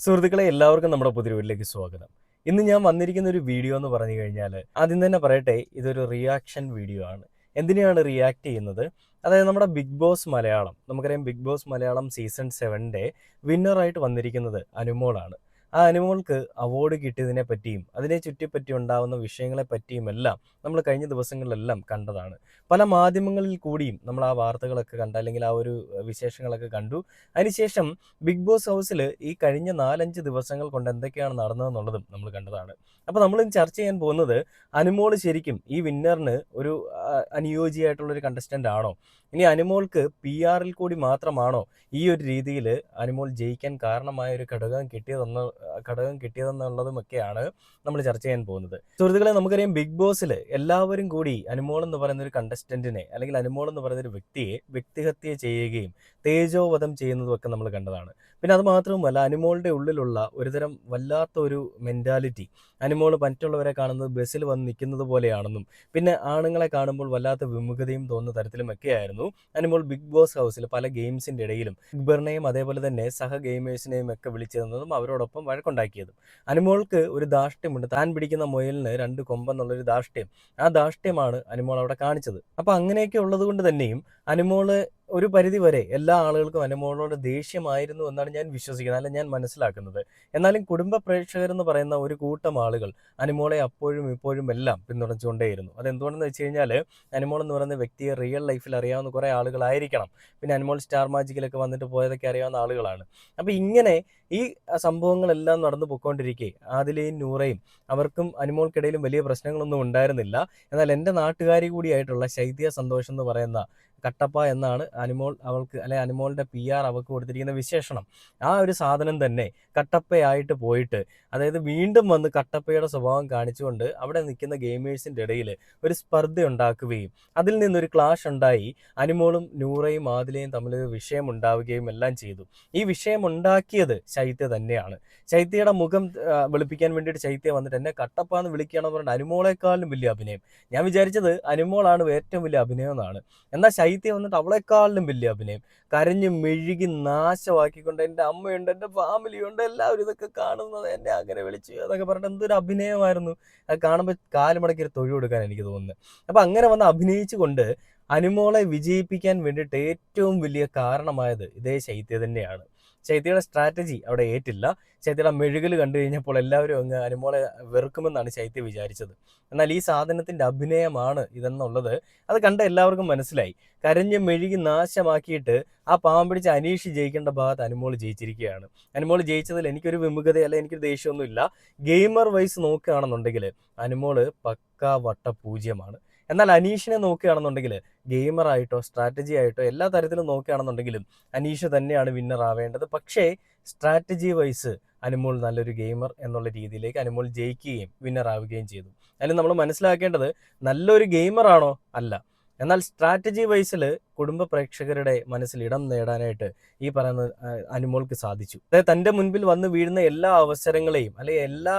സുഹൃത്തുക്കളെ എല്ലാവർക്കും നമ്മുടെ പുതിയ വീട്ടിലേക്ക് സ്വാഗതം. ഇന്ന് ഞാൻ വന്നിരിക്കുന്ന ഒരു വീഡിയോ എന്ന് പറഞ്ഞു കഴിഞ്ഞാൽ ആദ്യം തന്നെ പറയട്ടെ, ഇതൊരു റിയാക്ഷൻ വീഡിയോ ആണ്. എന്തിനാണ് റിയാക്ട് ചെയ്യുന്നത്? അതായത് നമ്മുടെ ബിഗ് ബോസ് മലയാളം, നമുക്കറിയാം ബിഗ് ബോസ് മലയാളം സീസൺ 7ന്റെ വിന്നറായിട്ട് വന്നിരിക്കുന്നത് അനുമോളാണ്. ആ അനുമോൾക്ക് അവാർഡ് കിട്ടിയതിനെ പറ്റിയും അതിനെ ചുറ്റിപ്പറ്റി ഉണ്ടാകുന്ന വിഷയങ്ങളെ പറ്റിയുമെല്ലാം നമ്മൾ കഴിഞ്ഞ ദിവസങ്ങളിലെല്ലാം കണ്ടതാണ്. പല മാധ്യമങ്ങളിൽ കൂടിയും നമ്മൾ ആ വാർത്തകളൊക്കെ കണ്ട, അല്ലെങ്കിൽ ആ ഒരു വിശേഷങ്ങളൊക്കെ കണ്ടു. അതിനുശേഷം ബിഗ് ബോസ് ഹൗസിൽ ഈ കഴിഞ്ഞ 4-5 ദിവസങ്ങൾ കൊണ്ട് എന്തൊക്കെയാണ് നടന്നതെന്നുള്ളതും നമ്മൾ കണ്ടതാണ്. അപ്പോൾ നമ്മൾ ചർച്ച ചെയ്യാൻ പോകുന്നത്, അനുമോൾ ശരിക്കും ഈ വിന്നറിന് ഒരു അനുയോജ്യമായിട്ടുള്ളൊരു കണ്ടസ്റ്റൻ്റ് ആണോ? ഇനി അനുമോൾക്ക് PR-ൽ കൂടി മാത്രമാണോ ഈ ഒരു രീതിയിൽ അനുമോൾ ജയിക്കാൻ കാരണമായ ഒരു ഘടകം കിട്ടിയതെന്നുള്ളതുമൊക്കെയാണ് നമ്മൾ ചർച്ച ചെയ്യാൻ പോകുന്നത്. സുഹൃത്തുക്കളെ, നമുക്കറിയാം ബിഗ് ബോസിൽ എല്ലാവരും കൂടി അനുമോൾ എന്ന് പറയുന്ന ഒരു കണ്ടസ്റ്റന്റിനെ, അല്ലെങ്കിൽ അനുമോൾ എന്ന് പറയുന്ന ഒരു വ്യക്തിയെ വ്യക്തിഹത്യ ചെയ്യുകയും തേജോവധം ചെയ്യുന്നതും ഒക്കെ നമ്മൾ കണ്ടതാണ്. പിന്നെ അത് മാത്രവുമല്ല, അനുമോളുടെ ഉള്ളിലുള്ള ഒരുതരം വല്ലാത്ത ഒരു മെന്റാലിറ്റി, അനുമോൾ മറ്റുള്ളവരെ കാണുന്നത് ബസ്സിൽ വന്ന് നിൽക്കുന്നത് പോലെയാണെന്നും, പിന്നെ ആണുങ്ങളെ കാണുമ്പോൾ വല്ലാത്ത വിമുഖതയും തോന്നുന്ന തരത്തിലുമൊക്കെയായിരുന്നു അനുമോൾ ബിഗ് ബോസ് ഹൗസിൽ പല ഗെയിംസിന്റെ ഇടയിലും ബിഗ്ബറിനെയും അതേപോലെ തന്നെ സഹ ഗെയിമേഴ്സിനെയും ഒക്കെ വിളിച്ചു തന്നതും അവരോടൊപ്പം വഴക്കുണ്ടാക്കിയതും. അനുമോൾക്ക് ഒരു ധാർഷ്ട്യമുണ്ട്, താൻ പിടിക്കുന്ന മുയലിന് 2 കൊമ്പെന്നുള്ളൊരു ധാർഷ്ട്യം. ആ ധാർഷ്ട്യമാണ് അനുമോൾ അവിടെ കാണിച്ചത്. അപ്പൊ അങ്ങനെയൊക്കെ ഉള്ളത് കൊണ്ട് തന്നെയും അനുമോള് ഒരു പരിധി വരെ എല്ലാ ആളുകൾക്കും അനുമോളോട് ദേഷ്യമായിരുന്നു എന്നാണ് ഞാൻ വിശ്വസിക്കുന്നത്, അല്ല ഞാൻ മനസ്സിലാക്കുന്നത്. എന്നാലും കുടുംബ പ്രേക്ഷകരെന്ന് പറയുന്ന ഒരു കൂട്ടം ആളുകൾ അനുമോളെ അപ്പോഴും ഇപ്പോഴും എല്ലാം പിന്തുണച്ചുകൊണ്ടേയിരുന്നു. അതെന്തുകൊണ്ടെന്ന് വെച്ച് കഴിഞ്ഞാൽ, അനുമോൾ എന്ന് പറയുന്ന വ്യക്തിയെ റിയൽ ലൈഫിൽ അറിയാവുന്ന കുറേ ആളുകളായിരിക്കണം. പിന്നെ അനുമോൾ സ്റ്റാർ മാജിക്കിലൊക്കെ വന്നിട്ട് പോയതൊക്കെ അറിയാവുന്ന ആളുകളാണ്. അപ്പോൾ ഇങ്ങനെ ഈ സംഭവങ്ങളെല്ലാം നടന്നു പോയിക്കൊണ്ടിരിക്കെ ആദിലയും നൂറയും അവർക്കും അനുമോൾക്കിടയിലും വലിയ പ്രശ്നങ്ങളൊന്നും ഉണ്ടായിരുന്നില്ല. എന്നാൽ എൻ്റെ നാട്ടുകാരി കൂടിയായിട്ടുള്ള ശൈത്യ സന്തോഷം എന്ന് പറയുന്ന കട്ടപ്പ എന്നാണ് അനുമോളുടെ PR അവൾക്ക് കൊടുത്തിരിക്കുന്ന വിശേഷണം. ആ ഒരു സാധനം തന്നെ കട്ടപ്പയായിട്ട് പോയിട്ട്, അതായത് വീണ്ടും വന്ന് കട്ടപ്പയുടെ സ്വഭാവം കാണിച്ചുകൊണ്ട് അവിടെ നിൽക്കുന്ന ഗെയിമേഴ്സിന്റെ ഇടയിൽ ഒരു സ്പർദ്ധ ഉണ്ടാക്കുകയും അതിൽ നിന്നൊരു ക്ലാഷ് ഉണ്ടായി അനുമോളും നൂറയും ആദിലയും തമ്മിൽ ഒരു വിഷയം ഉണ്ടാവുകയും എല്ലാം ചെയ്തു. ഈ വിഷയം ഉണ്ടാക്കിയത് ശൈത്യ തന്നെയാണ്. ശൈത്യയുടെ മുഖം വെളുപ്പിക്കാൻ വേണ്ടിയിട്ട് ശൈത്യ വന്നിട്ട് എന്നെ കട്ടപ്പ എന്ന് വിളിക്കുകയാണെന്ന് പറഞ്ഞിട്ട് അനുമോളെക്കാളും വലിയ അഭിനയം. ഞാൻ വിചാരിച്ചത് അനുമോളാണ് ഏറ്റവും വലിയ അഭിനയം എന്നാണ്. എന്നാൽ ശൈത്യ വന്നിട്ട് അവളെക്കാളിലും വലിയ അഭിനയം, കരഞ്ഞ് മെഴുകി നാശമാക്കിക്കൊണ്ട് എൻ്റെ അമ്മയുണ്ട്, എൻ്റെ ഫാമിലിയുണ്ട്, എല്ലാവരും ഇതൊക്കെ കാണുന്നത് എന്നെ അങ്ങനെ വിളിച്ചു എന്നൊക്കെ പറഞ്ഞിട്ട് എന്തൊരു അഭിനയമായിരുന്നു. അത് കാണുമ്പോൾ കാലുമടക്കി ഒരു തൊഴിൽ കൊടുക്കാൻ എനിക്ക് തോന്നുന്നത്. അപ്പം അങ്ങനെ വന്ന് അഭിനയിച്ചുകൊണ്ട് അനുമോളെ വിജയിപ്പിക്കാൻ വേണ്ടിയിട്ട് ഏറ്റവും വലിയ കാരണമായത് ഇതേ ശൈത്യ തന്നെയാണ്. ശൈത്യയുടെ സ്ട്രാറ്റജി അവിടെ ഏറ്റില്ല. ശൈത്യയുടെ മെഴുകൽ കണ്ടു കഴിഞ്ഞപ്പോൾ എല്ലാവരും അങ്ങ് അനുമോളെ വെറുക്കുമെന്നാണ് ശൈത്യ വിചാരിച്ചത്. എന്നാൽ ഈ സാധനത്തിൻ്റെ അഭിനയമാണ് ഇതെന്നുള്ളത് അത് കണ്ട എല്ലാവർക്കും മനസ്സിലായി. കരഞ്ഞ് മെഴുകി നാശമാക്കിയിട്ട് ആ പാവം പിടിച്ച അനീഷ് ജയിക്കേണ്ട ഭാഗത്ത് അനുമോൾ ജയിച്ചിരിക്കുകയാണ്. അനുമോൾ ജയിച്ചതിൽ എനിക്കൊരു വിമുഖതയല്ല, എനിക്കൊരു ദേഷ്യമൊന്നുമില്ല. ഗെയിമർ വൈസ് നോക്കുകയാണെന്നുണ്ടെങ്കിൽ അനുമോള് പക്കാ വട്ട പൂജ്യമാണ്. എന്നാൽ അനീഷിനെ നോക്കുകയാണെന്നുണ്ടെങ്കിൽ ഗെയിമറായിട്ടോ സ്ട്രാറ്റജി ആയിട്ടോ എല്ലാ തരത്തിലും നോക്കുകയാണെന്നുണ്ടെങ്കിലും അനീഷ് തന്നെയാണ് വിന്നർ ആവേണ്ടത്. പക്ഷേ സ്ട്രാറ്റജി വൈസ് അനുമോൾ നല്ലൊരു ഗെയിമർ എന്നുള്ള രീതിയിലേക്ക് അനുമോൾ ജയിക്കുകയും വിന്നർ ആവുകയും ചെയ്തു. അതിൽ നമ്മൾ മനസ്സിലാക്കേണ്ടത്, നല്ലൊരു ഗെയിമറാണോ? അല്ല. എന്നാൽ സ്ട്രാറ്റജി വൈസിൽ കുടുംബ പ്രേക്ഷകരുടെ മനസ്സിൽ ഇടം നേടാനായിട്ട് ഈ പറയുന്ന അനുമോൾക്ക് സാധിച്ചു. അതായത് തൻ്റെ മുൻപിൽ വന്ന് വീഴുന്ന എല്ലാ അവസരങ്ങളെയും, അല്ലെങ്കിൽ എല്ലാ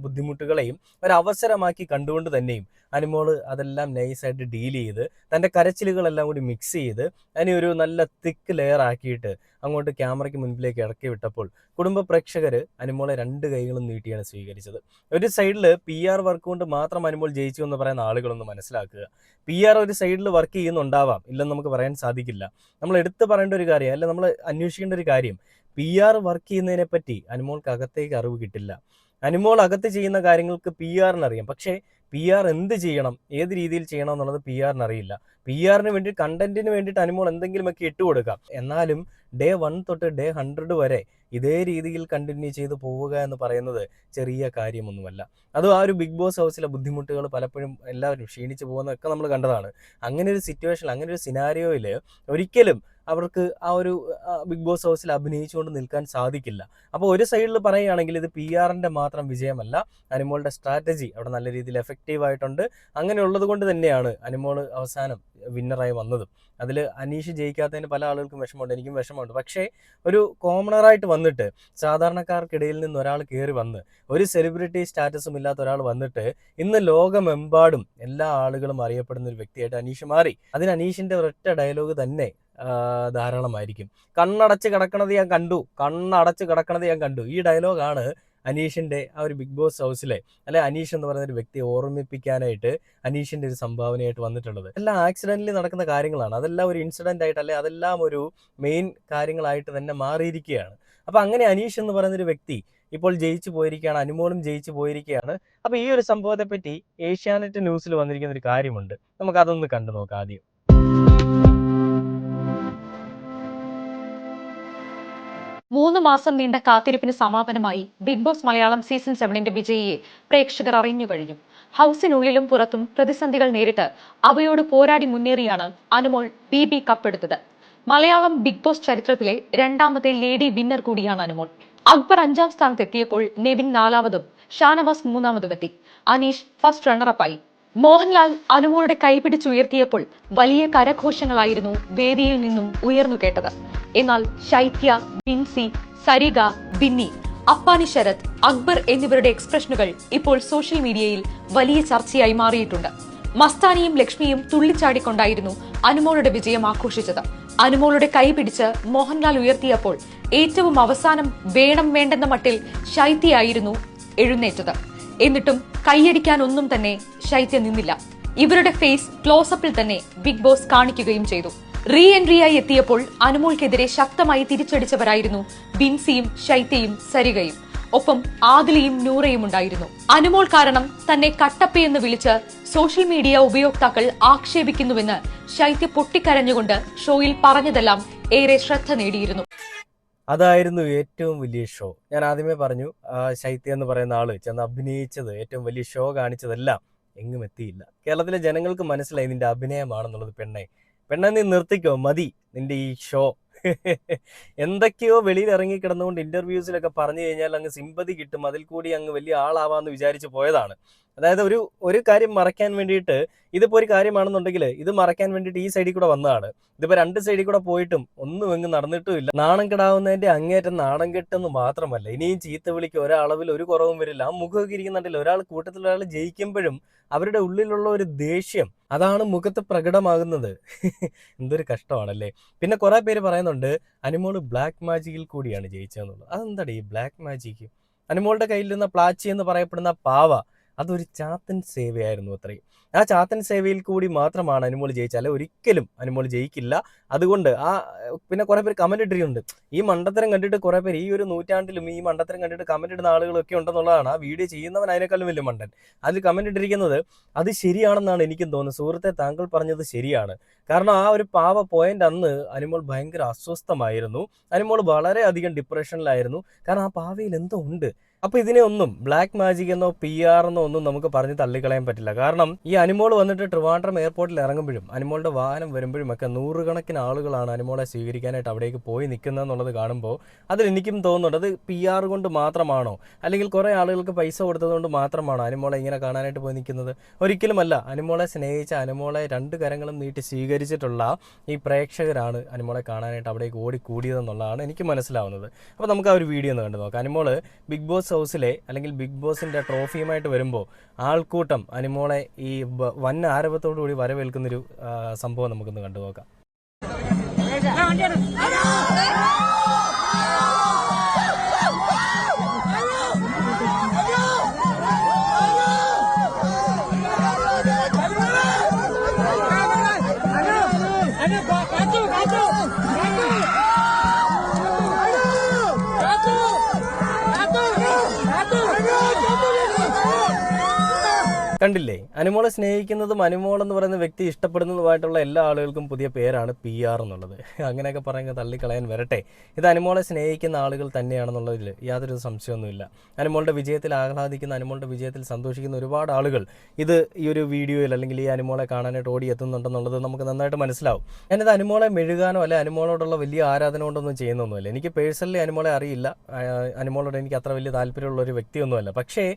ബുദ്ധിമുട്ടുകളെയും ഒരവസരമാക്കി കണ്ടുകൊണ്ട് തന്നെയും അനുമോള് അതെല്ലാം നൈസായിട്ട് ഡീൽ ചെയ്ത് തൻ്റെ കരച്ചിലുകളെല്ലാം കൂടി മിക്സ് ചെയ്ത് അതിനെ ഒരു നല്ല തിക്ക് ലെയർ ആക്കിയിട്ട് അങ്ങോട്ട് ക്യാമറയ്ക്ക് മുൻപിലേക്ക് ഇറക്കി വിട്ടപ്പോൾ കുടുംബ പ്രേക്ഷകർ അനുമോളെ 2 കൈകളും നീട്ടിയാണ് സ്വീകരിച്ചത്. ഒരു സൈഡിൽ PR വർക്ക് കൊണ്ട് മാത്രം അനുമോൾ ജയിച്ചു എന്ന് പറയുന്ന ആളുകളൊന്ന് മനസ്സിലാക്കുക. PR ഒരു സൈഡിൽ വർക്ക് ചെയ്യുന്നുണ്ടാവാം, ഇല്ലെന്ന് നമുക്ക് പറയാൻ സാധിക്കില്ല. നമ്മൾ എടുത്തു പറയേണ്ട ഒരു കാര്യം, അല്ല നമ്മൾ അന്വേഷിക്കേണ്ട ഒരു കാര്യം, PR വർക്ക് ചെയ്യുന്നതിനെ പറ്റി അനുമോൾക്ക് അകത്തേക്ക് അറിവ് കിട്ടില്ല. അനുമോൾ അകത്ത് ചെയ്യുന്ന കാര്യങ്ങൾക്ക് PR-ന് അറിയാം. പക്ഷേ PR എന്ത് ചെയ്യണം, ഏത് രീതിയിൽ ചെയ്യണം എന്നുള്ളത് PR-ന് അറിയില്ല. PR-ന് വേണ്ടി, കണ്ടന്റിന് വേണ്ടിയിട്ട് അനുമോൾ എന്തെങ്കിലുമൊക്കെ ഇട്ടുകൊടുക്കാം. എന്നാലും ഡേ 1 തൊട്ട് ഡേ 100 വരെ ഇതേ രീതിയിൽ കണ്ടിന്യൂ ചെയ്ത് പോവുക എന്ന് പറയുന്നത് ചെറിയ കാര്യമൊന്നുമല്ല. അതും ആ ഒരു ബിഗ് ബോസ് ഹൗസിലെ ബുദ്ധിമുട്ടുകൾ പലപ്പോഴും എല്ലാവരും ക്ഷീണിച്ച് പോകുന്നതൊക്കെ നമ്മൾ കണ്ടതാണ്. അങ്ങനെ ഒരു സിറ്റുവേഷനിൽ, അങ്ങനെ ഒരു സിനാരിയോയിൽ ഒരിക്കലും അവർക്ക് ആ ഒരു ബിഗ് ബോസ് ഹൗസിൽ അഭിനയിച്ചുകൊണ്ട് നിൽക്കാൻ സാധിക്കില്ല. അപ്പോൾ ഒരു സൈഡിൽ പറയുകയാണെങ്കിൽ ഇത് PR-ൻ്റെ മാത്രം വിജയമല്ല, അനുമോളുടെ സ്ട്രാറ്റജി അവിടെ നല്ല രീതിയിൽ എഫക്റ്റീവ് ആയിട്ടുണ്ട്. അങ്ങനെ ഉള്ളത് കൊണ്ട് തന്നെയാണ് അനുമോൾ അവസാനം വിന്നറായി വന്നതും. അതിൽ അനീഷ് ജയിക്കാത്തതിന് പല ആളുകൾക്കും വിഷമമുണ്ട്, എനിക്കും വിഷമമുണ്ട്. പക്ഷേ ഒരു കോമണറായിട്ട് വന്നിട്ട്, സാധാരണക്കാർക്കിടയിൽ നിന്ന് ഒരാൾ കയറി വന്ന്, ഒരു സെലിബ്രിറ്റി സ്റ്റാറ്റസും ഇല്ലാത്ത ഒരാൾ വന്നിട്ട് ഇന്ന് ലോകമെമ്പാടും എല്ലാ ആളുകളും അറിയപ്പെടുന്ന ഒരു വ്യക്തിയായിട്ട് അനീഷ് മാറി. അതിന് അനീഷിൻ്റെ ഒരൊറ്റ ഡയലോഗ് തന്നെ ധാരാളമായിരിക്കും. കണ്ണടച്ച് കിടക്കണത് ഞാൻ കണ്ടു, കണ്ണടച്ച് കിടക്കണത് ഞാൻ കണ്ടു. ഈ ഡയലോഗാണ് അനീഷിൻ്റെ ആ ഒരു ബിഗ് ബോസ് ഹൗസിലെ അനീഷ് എന്ന് പറയുന്ന ഒരു വ്യക്തിയെ ഓർമ്മിപ്പിക്കാനായിട്ട് അനീഷിൻ്റെ ഒരു സംഭാവനയായിട്ട് വന്നിട്ടുള്ളത്. എല്ലാം ആക്സിഡൻ്റലി നടക്കുന്ന കാര്യങ്ങളാണ്. അതെല്ലാം ഒരു ഇൻസിഡൻ്റ് ആയിട്ട് അതെല്ലാം ഒരു മെയിൻ കാര്യങ്ങളായിട്ട് തന്നെ മാറിയിരിക്കുകയാണ്. അപ്പോൾ അങ്ങനെ അനീഷ് എന്ന് പറയുന്നൊരു വ്യക്തി ഇപ്പോൾ ജയിച്ചു പോയിരിക്കുകയാണ്. അനുമോളും ജയിച്ചു പോയിരിക്കുകയാണ്. അപ്പോൾ ഈ ഒരു സംഭവത്തെ പറ്റി ഏഷ്യാനെറ്റ് ന്യൂസിൽ വന്നിരിക്കുന്ന ഒരു കാര്യമുണ്ട്. നമുക്കതൊന്ന് കണ്ടു നോക്കാം ആദ്യം. 3 മാസം നീണ്ട കാത്തിരിപ്പിന് സമാപനമായി ബിഗ് ബോസ് മലയാളം സീസൺ 7ന്റെ വിജയിയെ പ്രേക്ഷകർ അറിഞ്ഞു കഴിഞ്ഞു. ഹൗസിനുള്ളിലും പുറത്തും പ്രതിസന്ധികൾ നേരിട്ട് അവയോട് പോരാടി മുന്നേറിയാണ് അനുമോൾ BB കപ്പെടുത്തത്. മലയാളം ബിഗ് ബോസ് ചരിത്രത്തിലെ 2ാമത്തെ ലേഡി വിന്നർ കൂടിയാണ് അനുമോൾ. അക്ബർ 5ാം സ്ഥാനത്തെത്തിയപ്പോൾ നെവിൻ 4ാമതും ഷാനവാസ് 3ാമതും എത്തി. അനീഷ് ഫസ്റ്റ് റണ്ണറപ്പായി. മോഹൻലാൽ അനുമോളുടെ കൈപിടിച്ചുയർത്തിയപ്പോൾ വലിയ കരഘോഷങ്ങളായിരുന്നു വേദിയിൽ നിന്നും ഉയർന്നു കേട്ടത്. എന്നാൽ ശൈത്യ, ബിൻസി, സരിക, ബിന്നി, അപ്പാനി ശരത്, അക്ബർ എന്നിവരുടെ എക്സ്പ്രഷനുകൾ ഇപ്പോൾ സോഷ്യൽ മീഡിയയിൽ വലിയ ചർച്ചയായി മാറിയിട്ടുണ്ട്. മസ്താനിയും ലക്ഷ്മിയും തുള്ളിച്ചാടിക്കൊണ്ടായിരുന്നു അനുമോളുടെ വിജയം ആഘോഷിച്ചത്. അനുമോളുടെ കൈ പിടിച്ച് മോഹൻലാൽ ഉയർത്തിയപ്പോൾ ഏറ്റവും അവസാനം വേണം വേണ്ടെന്ന മട്ടിൽ ശൈത്യയായിരുന്നു എഴുന്നേറ്റത്. എന്നിട്ടും കൈയടിക്കാൻ ഒന്നും തന്നെ ശൈത്യ നിന്നില്ല. ഇവരുടെ ഫേസ് ക്ലോസപ്പിൽ തന്നെ ബിഗ് ബോസ് കാണിക്കുകയും ചെയ്തു. റീ എൻട്രിയായി എത്തിയപ്പോൾ അനുമോൾക്കെതിരെ ശക്തമായി തിരിച്ചടിച്ചവരായിരുന്നു ബിൻസിയും ശൈത്യയും സരികയും. ഒപ്പം ആദിലയും നൂറയും ഉണ്ടായിരുന്നു. അനുമോൾ കാരണം തന്നെ കട്ടപ്പയെന്ന് വിളിച്ച് സോഷ്യൽ മീഡിയ ഉപയോക്താക്കൾ ആക്ഷേപിക്കുന്നുവെന്ന് ശൈത്യ പൊട്ടിക്കരഞ്ഞുകൊണ്ട് ഷോയിൽ പറഞ്ഞതെല്ലാം ഏറെ ശ്രദ്ധ നേടിയിരുന്നു. അതായിരുന്നു ഏറ്റവും വലിയ ഷോ. ഞാൻ ആദ്യമേ പറഞ്ഞു, ശൈത്യ എന്ന് പറയുന്ന ആള് ചെന്ന് അഭിനയിച്ചത്, ഏറ്റവും വലിയ ഷോ കാണിച്ചതെല്ലാം എങ്ങും എത്തിയില്ല. കേരളത്തിലെ ജനങ്ങൾക്ക് മനസ്സിലായി നിന്റെ അഭിനയമാണെന്നുള്ളത്. പെണ്ണെ നീ നിർത്തിക്കോ, മതി നിന്റെ ഈ ഷോ. എന്തൊക്കെയോ വെളിയിൽ ഇറങ്ങിക്കിടന്നുകൊണ്ട് ഇന്റർവ്യൂസിലൊക്കെ പറഞ്ഞു കഴിഞ്ഞാൽ അങ്ങ് സിമ്പതി കിട്ടും, അതിൽ കൂടി അങ്ങ് വലിയ ആളാവാന്ന് വിചാരിച്ചു പോയതാണ്. അതായത് ഒരു കാര്യം മറയ്ക്കാൻ വേണ്ടിയിട്ട്, ഇതിപ്പോൾ ഒരു കാര്യമാണെന്നുണ്ടെങ്കിൽ ഇത് മറയ്ക്കാൻ വേണ്ടിയിട്ട് ഈ സൈഡിൽ കൂടെ വന്നതാണ്. ഇതിപ്പോൾ 2 സൈഡിൽ കൂടെ പോയിട്ടും ഒന്നും എങ്ങ് നടന്നിട്ടുമില്ല. നാണം കെടാവുന്നതിന്റെ അങ്ങേറ്റം നാണം കെട്ടെന്ന് മാത്രമല്ല, ഇനിയും ചീത്ത വിളിക്ക് ഒരളവിൽ ഒരു കുറവും വരില്ല. ആ മുഖമൊക്കെ ഇരിക്കുന്നുണ്ടല്ലോ, കൂട്ടത്തിൽ ഒരാൾ ജയിക്കുമ്പോഴും അവരുടെ ഉള്ളിലുള്ള ഒരു ദേഷ്യം അതാണ് മുഖത്ത് പ്രകടമാകുന്നത്. എന്തൊരു കഷ്ടമാണല്ലേ. പിന്നെ കുറെ പേര് പറയുന്നുണ്ട് അനുമോള് ബ്ലാക്ക് മാജിക്കിൽ കൂടിയാണ് ജയിച്ചതെന്നുള്ളത്. അതെന്താടി ഈ ബ്ലാക്ക് മാജിക്ക്? അനുമോളുടെ കയ്യിലിരുന്ന പ്ലാച്ചി എന്ന് പറയപ്പെടുന്ന പാവ അതൊരു ചാത്തൻ സേവയായിരുന്നു അത്രയും. ആ ചാത്തൻ സേവയിൽ കൂടി മാത്രമാണ് അനുമോൾ ജയിച്ചാൽ ഒരിക്കലും അനുമോൾ ജയിക്കില്ല. അതുകൊണ്ട് പിന്നെ കുറെ പേര് കമന്റ് ഇട്ടിട്ടുണ്ട്, ഈ മണ്ടത്തരം കണ്ടിട്ട് കുറെ പേര് ഈ ഒരു നൂറ്റാണ്ടിലും ഈ മണ്ടത്തരം കണ്ടിട്ട് കമന്റ് ഇടുന്ന ആളുകളൊക്കെ ഉണ്ടെന്നുള്ളതാണ്. ആ വീഡിയോ ചെയ്യുന്നവൻ അതിനേക്കാളും വലിയ മണ്ടൻ. അതിൽ കമന്റ് ഇട്ടിരിക്കുന്നത് അത് ശരിയാണെന്നാണ് എനിക്കും തോന്നുന്നത്. സുഹൃത്തെ, താങ്കൾ പറഞ്ഞത് ശരിയാണ്. കാരണം ആ ഒരു പാവ പോയിന്റ് അന്ന് അനുമോൾ ഭയങ്കര അസ്വസ്ഥമായിരുന്നു. അനുമോൾ വളരെ അധികം ഡിപ്രഷനിലായിരുന്നു. കാരണം ആ പാവയിൽ എന്തോ ഉണ്ട്. അപ്പൊ ഇതിനെ ഒന്നും ബ്ലാക്ക് മാജിക് എന്നോ PR എന്നോ ഒന്നും നമുക്ക് പറഞ്ഞ് തള്ളിക്കളയാൻ പറ്റില്ല. കാരണം ഈ അനുമോൾ വന്നിട്ട് ട്രിവാൻഡ്രം എയർപോർട്ടിൽ ഇറങ്ങുമ്പോഴും അനുമോളുടെ വാഹനം വരുമ്പോഴും ഒക്കെ 100 കണക്കിന് ആളുകളാണ് അനുമോളെ സ്വീകരിക്കാനായിട്ട് അവിടേക്ക് പോയി നിൽക്കുന്നതെന്നുള്ളത് കാണുമ്പോൾ അതിൽ എനിക്കും തോന്നുന്നുണ്ട്, അത് PR കൊണ്ട് മാത്രമാണോ, അല്ലെങ്കിൽ കുറെ ആളുകൾക്ക് പൈസ കൊടുത്തതുകൊണ്ട് മാത്രമാണോ അനുമോളെ ഇങ്ങനെ കാണാനായിട്ട് പോയി നിൽക്കുന്നത്? ഒരിക്കലുമല്ല. അനുമോളെ സ്നേഹിച്ച, അനുമോളെ 2 കരങ്ങളും നീട്ടി സ്വീകരിച്ചിട്ടുള്ള ഈ പ്രേക്ഷകരാണ് അനുമോളെ കാണാനായിട്ട് അവിടേക്ക് ഓടിക്കൂടിയതെന്നുള്ളതാണ് എനിക്ക് മനസ്സിലാവുന്നത്. അപ്പോൾ നമുക്ക് ആ ഒരു വീഡിയോ ഒന്ന് കണ്ടു നോക്കാം. അനുമോള് ബിഗ് ബോസ് ഹൗസിലെ അല്ലെങ്കിൽ ബിഗ് ബോസിന്റെ ട്രോഫിയുമായിട്ട് വരുമ്പോൾ ആൾക്കൂട്ടം അനുമോളെ ഈ വൻ ആരവത്തോടു കൂടി വരവേൽക്കുന്നൊരു സംഭവം നമുക്കൊന്ന് കണ്ടു നോക്കാം. കണ്ടില്ലേ, അനുമോളെ സ്നേഹിക്കുന്നതും അനുമോൾ എന്ന് പറയുന്ന വ്യക്തി ഇഷ്ടപ്പെടുന്നതുമായിട്ടുള്ള എല്ലാ ആളുകൾക്കും പുതിയ പേരാണ് PR എന്നുള്ളത്. അങ്ങനെയൊക്കെ പറയുന്നത് തള്ളിക്കളയാൻ വരട്ടെ. ഇത് അനുമോളെ സ്നേഹിക്കുന്ന ആളുകൾ തന്നെയാണെന്നുള്ളതിൽ യാതൊരു സംശയമൊന്നുമില്ല. അനുമോളുടെ വിജയത്തിൽ ആഹ്ലാദിക്കുന്ന, അനുമോളുടെ വിജയത്തിൽ സന്തോഷിക്കുന്ന ഒരുപാട് ആളുകൾ ഇത് ഈ ഒരു വീഡിയോയിൽ അല്ലെങ്കിൽ ഈ അനുമോളെ കാണാനായിട്ട് ഓടി എത്തുന്നുണ്ടെന്നുള്ളത് നമുക്ക് നന്നായിട്ട് മനസ്സിലാവും. ഞാനിത് അനുമോളെ മെഴുകാനോ അല്ലെ അനുമോളോടുള്ള വലിയ ആരാധന കൊണ്ടൊന്നും ചെയ്യുന്നൊന്നുമല്ല. എനിക്ക് പേഴ്സണലി അനുമോളെ അറിയില്ല. അനുമോളോട് എനിക്ക് അത്ര വലിയ താല്പര്യമുള്ള ഒരു വ്യക്തിയൊന്നുമല്ല. പക്ഷേ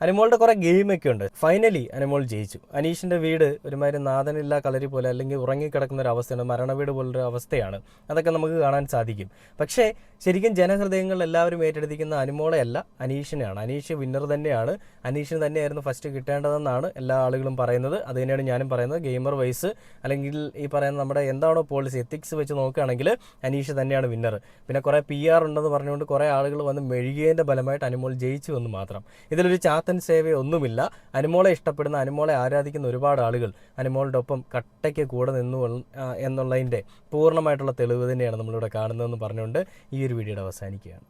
അനുമോളുടെ കുറേ ഗെയിമൊക്കെ ഉണ്ട്. ഫൈനലി അനുമോൾ ജയിച്ചു. അനീഷിൻ്റെ വീട് ഒരുമാതിരി നാഥനില്ലാ കളരി പോലെ, അല്ലെങ്കിൽ ഉറങ്ങിക്കിടക്കുന്ന ഒരു അവസ്ഥയാണ്, മരണവീട് പോലൊരു അവസ്ഥയാണ്. അതൊക്കെ നമുക്ക് കാണാൻ സാധിക്കും. പക്ഷേ ശരിക്കും ജനഹൃദയങ്ങളിൽ എല്ലാവരും ഏറ്റെടുത്തിരിക്കുന്ന അനുമോളെ അല്ല, അനീഷിനെയാണ്. അനീഷ് വിന്നർ തന്നെയാണ്. അനീഷിന് തന്നെയായിരുന്നു ഫസ്റ്റ് കിട്ടേണ്ടതെന്നാണ് എല്ലാ ആളുകളും പറയുന്നത്. അത് തന്നെയാണ് ഞാനും പറയുന്നത്. ഗെയിമർ വൈസ് അല്ലെങ്കിൽ ഈ പറയുന്ന നമ്മുടെ എന്താണോ പോളിസി, എത്തിക്സ് വെച്ച് നോക്കുകയാണെങ്കിൽ അനീഷ് തന്നെയാണ് വിന്നർ. പിന്നെ കുറേ PR ഉണ്ടെന്ന് പറഞ്ഞുകൊണ്ട് കുറേ ആളുകൾ വന്ന് മെഴുകിയതിൻ്റെ ഫലമായിട്ട് അനുമോൾ ജയിച്ചു എന്ന് മാത്രം. ഇതിലൊരു ചാത്തൻ സേവയൊന്നുമില്ല. അനുമോളെ ഇഷ്ടപ്പെടുന്ന, അനുമോളെ ആരാധിക്കുന്ന ഒരുപാട് ആളുകൾ അനുമോളുടെ ഒപ്പം കട്ടയ്ക്ക് കൂടെ നിന്നു എന്നുള്ളതിൻ്റെ പൂർണ്ണമായിട്ടുള്ള തെളിവ് തന്നെയാണ് നമ്മളിവിടെ കാണുന്നതെന്ന് പറഞ്ഞുകൊണ്ട് ഈ ഒരു വീഡിയോയുടെ അവസാനിക്കുകയാണ്.